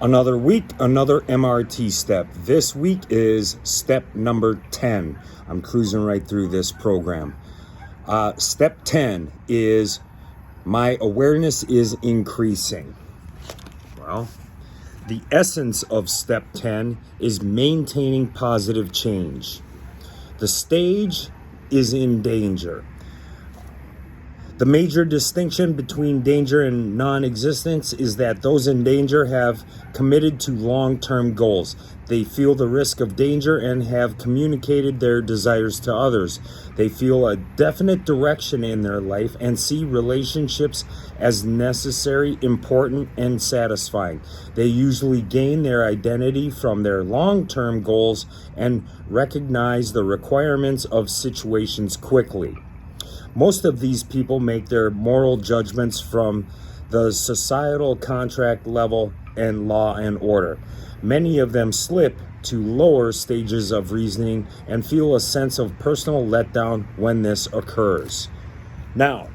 Another week, another MRT step. This week is step number 10. I'm cruising right through this program. Step 10 is my awareness is increasing. Well, the essence of step 10 is maintaining positive change. The stage is in danger. The major distinction between danger and non-existence is that those in danger have committed to long-term goals. They feel the risk of danger and have communicated their desires to others. They feel a definite direction in their life and see relationships as necessary, important, and satisfying. They usually gain their identity from their long-term goals and recognize the requirements of situations quickly. Most of these people make their moral judgments from the societal contract level and law and order. Many of them slip to lower stages of reasoning and feel a sense of personal letdown when this occurs. Now,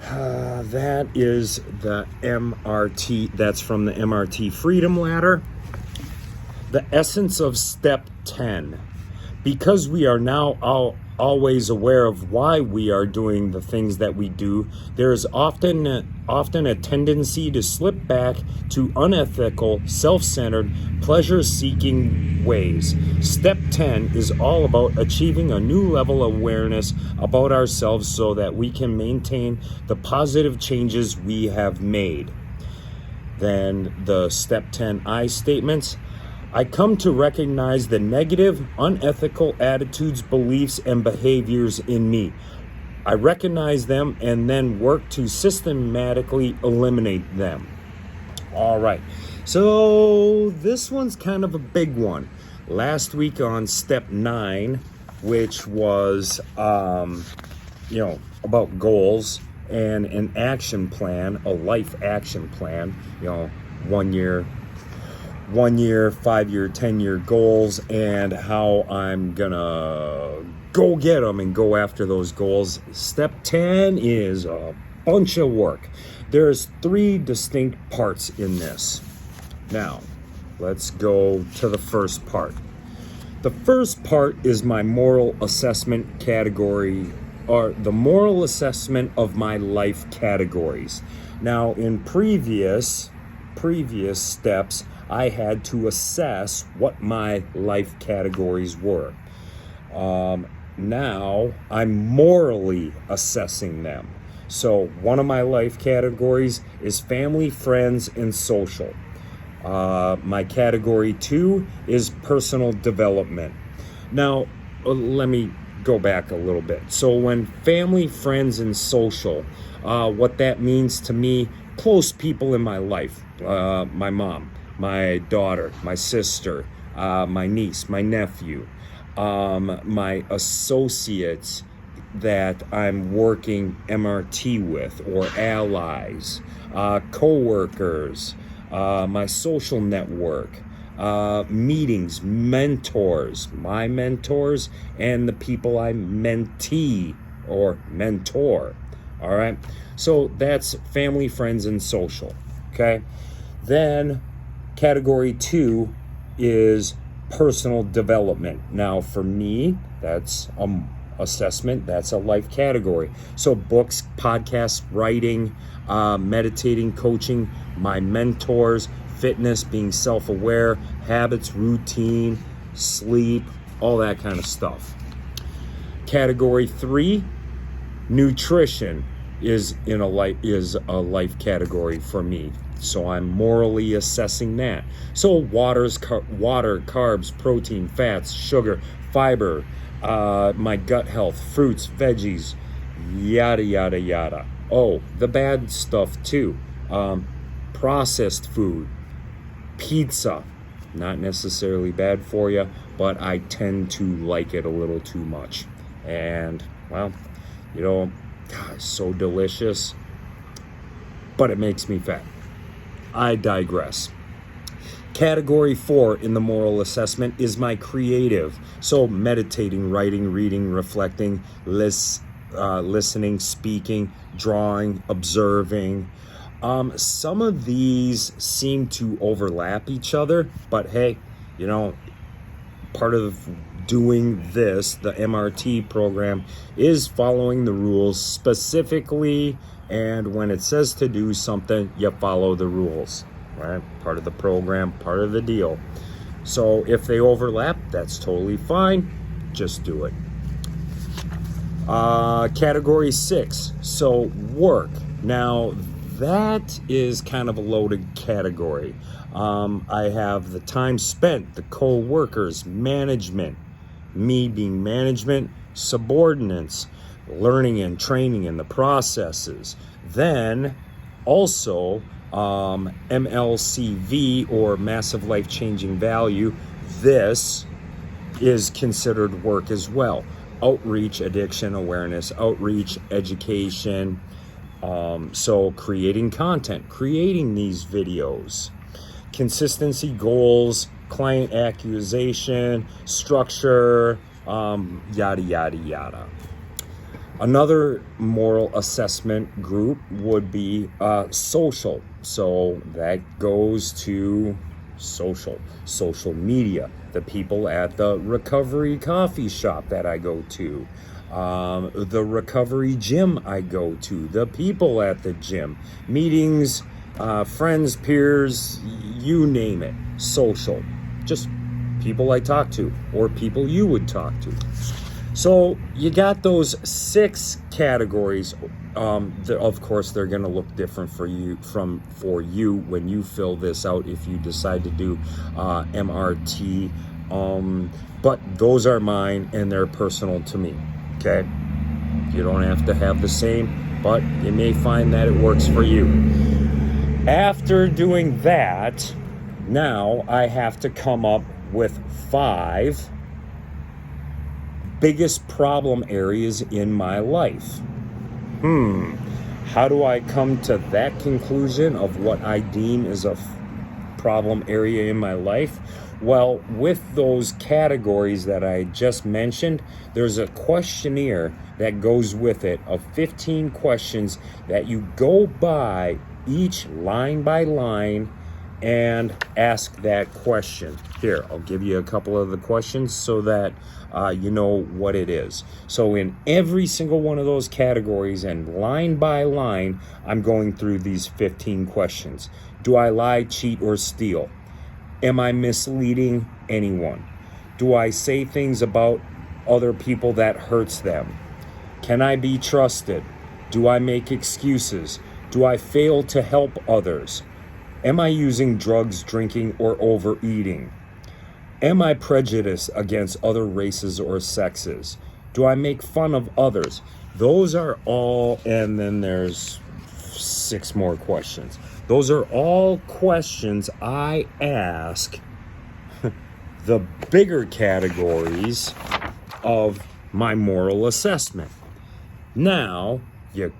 that is the MRT, that's from the MRT Freedom Ladder. The essence of step 10. Because we are now always aware of why we are doing the things that we do, there is often a tendency to slip back to unethical, self-centered, pleasure-seeking ways. Step 10 is all about achieving a new level of awareness about ourselves so that we can maintain the positive changes we have made. Then the step 10 I statements. I come to recognize the negative, unethical attitudes, beliefs, and behaviors in me. I recognize them and then work to systematically eliminate them. All right, so this one's kind of a big one. Last week on step 9, which was, about goals and an action plan, a life action plan, 1 year, 5-year, 10-year goals, and how I'm gonna go get them and go after those goals. Step 10 is a bunch of work. There's 3 distinct parts in this. Now, let's go to the first part. The first part is my moral assessment category, or the moral assessment of my life categories. Now, in previous steps, I had to assess what my life categories were. Now I'm morally assessing them. So one of my life categories is family, friends, and social. My category 2 is personal development. Now, let me go back a little bit. So when family, friends, and social, what that means to me, close people in my life, my mom, my daughter, my sister, my niece, my nephew, my associates that I'm working MRT with, or allies, co-workers, my social network, meetings, mentors, my mentors, and the people I mentee or mentor. All right, so that's family, friends, and social. Okay, then category 2 is personal development. Now, for me, that's assessment. That's a life category. So books, podcasts, writing, meditating, coaching, my mentors, fitness, being self-aware, habits, routine, sleep, all that kind of stuff. Category 3, nutrition is a life category for me. So I'm morally assessing that. So water, carbs, protein, fats, sugar, fiber, my gut health, fruits, veggies, yada, yada, yada. Oh, the bad stuff too. Processed food, pizza, not necessarily bad for you, but I tend to like it a little too much. And, well, God, it's so delicious, but it makes me fat. I digress. Category 4 in the moral assessment is my creative. So meditating, writing, reading, reflecting, listening, speaking, drawing, observing, Some of these seem to overlap each other, but hey, part of doing this, the MRT program, is following the rules specifically, and when it says to do something, you follow the rules, right? Part of the program, part of the deal. So if they overlap, that's totally fine. Just do it. Category 6, so work. Now, that is kind of a loaded category. I have the time spent, the co-workers, management, me being management, subordinates, learning and training in the processes. Then also MLCV, or massive life-changing value. This is considered work as well. Outreach, addiction, awareness, outreach, education. So creating content, creating these videos, consistency, goals, client acquisition, structure, yada, yada, yada. Another moral assessment group would be social. So that goes to social media, the people at the recovery coffee shop that I go to, the recovery gym I go to, the people at the gym, meetings, friends, peers, you name it, social. Just people I talk to or people you would talk to. So you got those 6 categories. Of course, they're going to look different for you when you fill this out if you decide to do MRT. But those are mine and they're personal to me. Okay, you don't have to have the same, but you may find that it works for you. After doing that, now I have to come up with 5 biggest problem areas in my life. How do I come to that conclusion of what I deem is a problem area in my life? Well, with those categories that I just mentioned, there's a questionnaire that goes with it of 15 questions that you go by each line by line and ask that question. Here, I'll give you a couple of the questions so that you know what it is. So in every single one of those categories and line by line, I'm going through these 15 questions. Do I lie, cheat, or steal? Am I misleading anyone? Do I say things about other people that hurts them? Can I be trusted? Do I make excuses? Do I fail to help others? Am I using drugs, drinking, or overeating? Am I prejudiced against other races or sexes? Do I make fun of others? Those are all, and then there's 6 more questions. Those are all questions I ask the bigger categories of my moral assessment. Now, you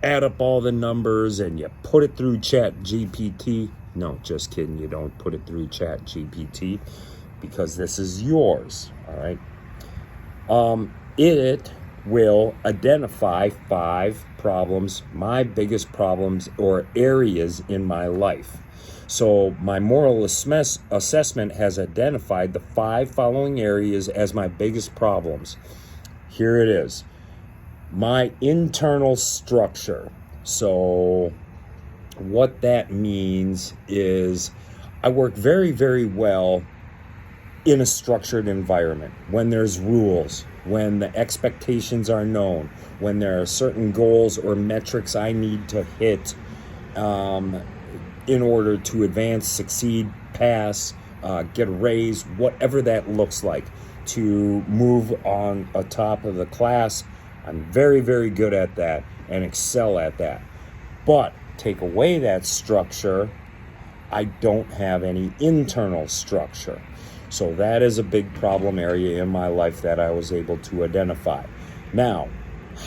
add up all the numbers and you put it through Chat GPT. No, just kidding. You don't put it through Chat GPT because this is yours. All right. It will identify 5 problems, my biggest problems or areas in my life. So my moral assessment has identified the 5 following areas as my biggest problems. Here it is. My internal structure. So what that means is I work very, very well in a structured environment, when there's rules, when the expectations are known, when there are certain goals or metrics I need to hit in order to advance, succeed, pass, get a raise, whatever that looks like, to move on atop of the class. I'm very, very good at that and excel at that. But take away that structure, I don't have any internal structure. So that is a big problem area in my life that I was able to identify. Now,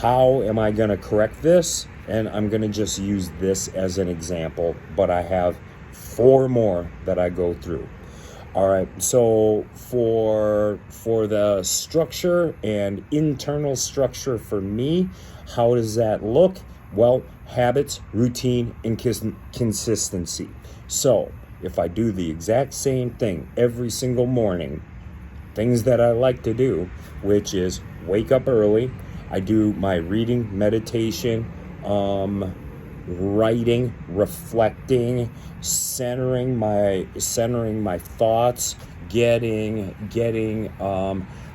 how am I going to correct this? And I'm going to just use this as an example, but I have 4 more that I go through. All right, so for the structure and internal structure for me, how does that look? Well, habits, routine, and consistency. So if I do the exact same thing every single morning, things that I like to do, which is wake up early, I do my reading, meditation, writing, reflecting, centering my thoughts, getting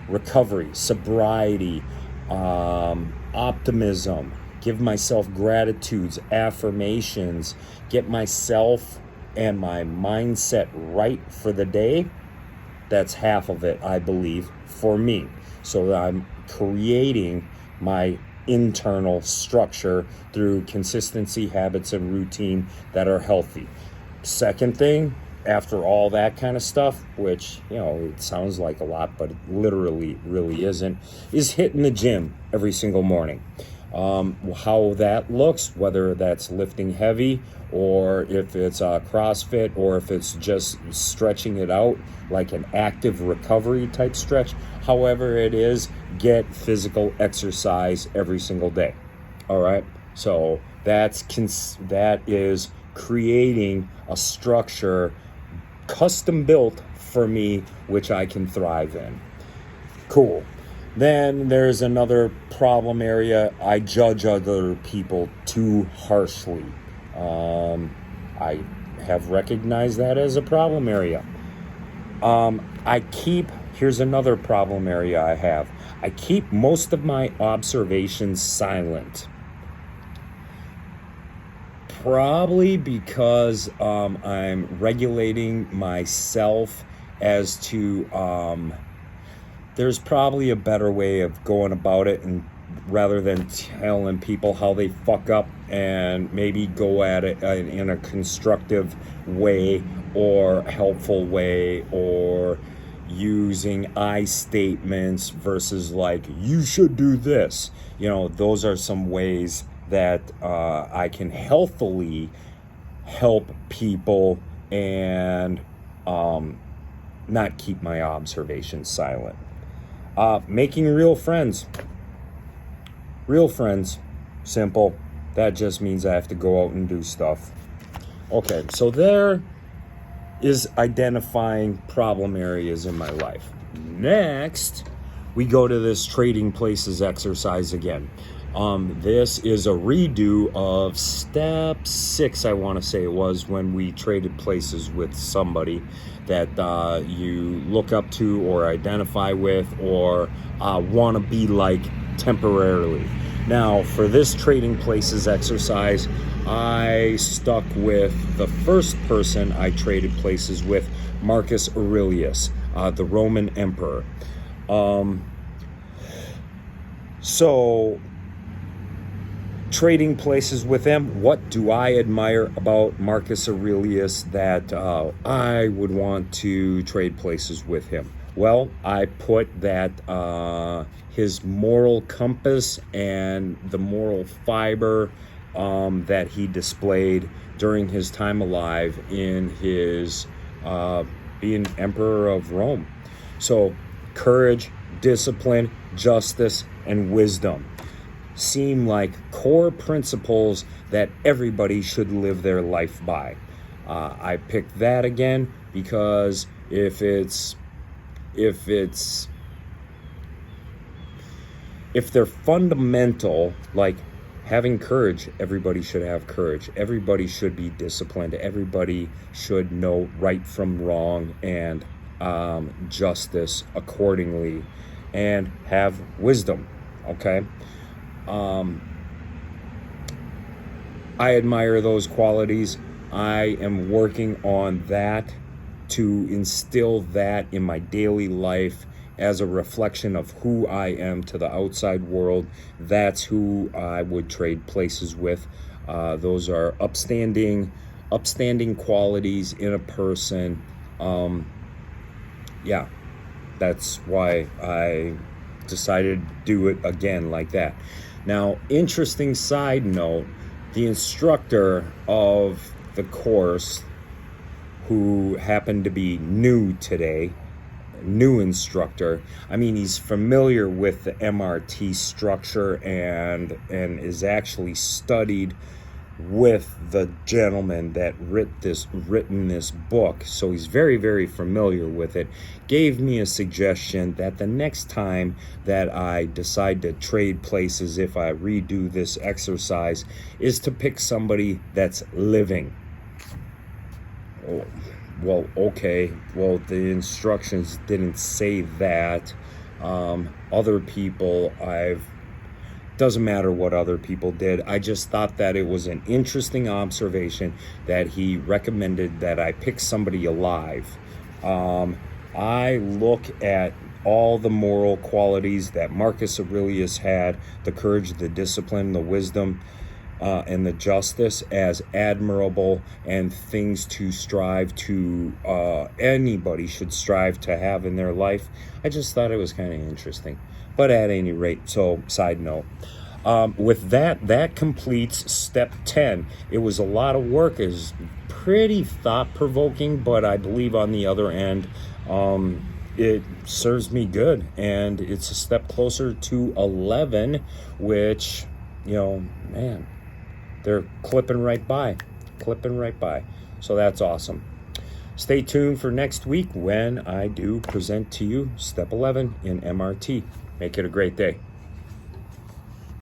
recovery, sobriety, optimism, give myself gratitudes, affirmations, get myself and my mindset right for the day. That's half of it, I believe, for me. So that I'm creating my internal structure through consistency, habits, and routine that are healthy. Second thing, after all that kind of stuff, which, it sounds like a lot, but it literally really isn't, is hitting the gym every single morning. How that looks, whether that's lifting heavy or if it's CrossFit or if it's just stretching it out like an active recovery type stretch, however it is, get physical exercise every single day. All right. So that is creating a structure custom built for me, which I can thrive in. Cool. Then there's another problem area. I judge other people too harshly. I have recognized that as a problem area. Here's another problem area I have. I keep most of my observations silent. Probably because I'm regulating myself as to there's probably a better way of going about it, and rather than telling people how they fuck up, and maybe go at it in a constructive way or helpful way, or using I statements versus like, you should do this. Those are some ways that I can healthily help people and not keep my observations silent. Making real friends. Real friends. Simple. That just means I have to go out and do stuff. Okay, so there is identifying problem areas in my life. Next, we go to this trading places exercise again. This is a redo of step 6, I want to say it was, when we traded places with somebody that you look up to or identify with or want to be like temporarily. Now, for this trading places exercise, I stuck with the first person I traded places with, Marcus Aurelius, the Roman emperor. So trading places with him, what do I admire about Marcus Aurelius that I would want to trade places with him? Well, I put that his moral compass and the moral fiber that he displayed during his time alive in his being emperor of Rome. So courage, discipline, justice, and wisdom seem like core principles that everybody should live their life by. I picked that again because if they're fundamental, like having courage, everybody should have courage. Everybody should be disciplined. Everybody should know right from wrong and justice accordingly, and have wisdom. Okay. I admire those qualities. I am working on that to instill that in my daily life as a reflection of who I am to the outside world. That's who I would trade places with. Those are upstanding qualities in a person. Yeah, that's why I decided to do it again like that. Now, interesting side note, the instructor of the course, who happened to be new today, new instructor. I mean, he's familiar with the MRT structure and is actually studied with the gentleman that written this book, so he's very, very familiar with it. Gave me a suggestion that the next time that I decide to trade places, if I redo this exercise, is to pick somebody that's living. Oh, well, okay, well, the instructions didn't say that. Other people, doesn't matter what other people did. I just thought that it was an interesting observation that he recommended that I pick somebody alive. I look at all the moral qualities that Marcus Aurelius had, the courage, the discipline, the wisdom, and the justice, as admirable and things to strive to, anybody should strive to have in their life. I just thought it was kind of interesting. But at any rate, so side note. With that completes step 10. It was a lot of work. It was pretty thought-provoking, but I believe on the other end, it serves me good. And it's a step closer to 11, which, man, they're clipping right by. So that's awesome. Stay tuned for next week when I do present to you step 11 in MRT. Make it a great day.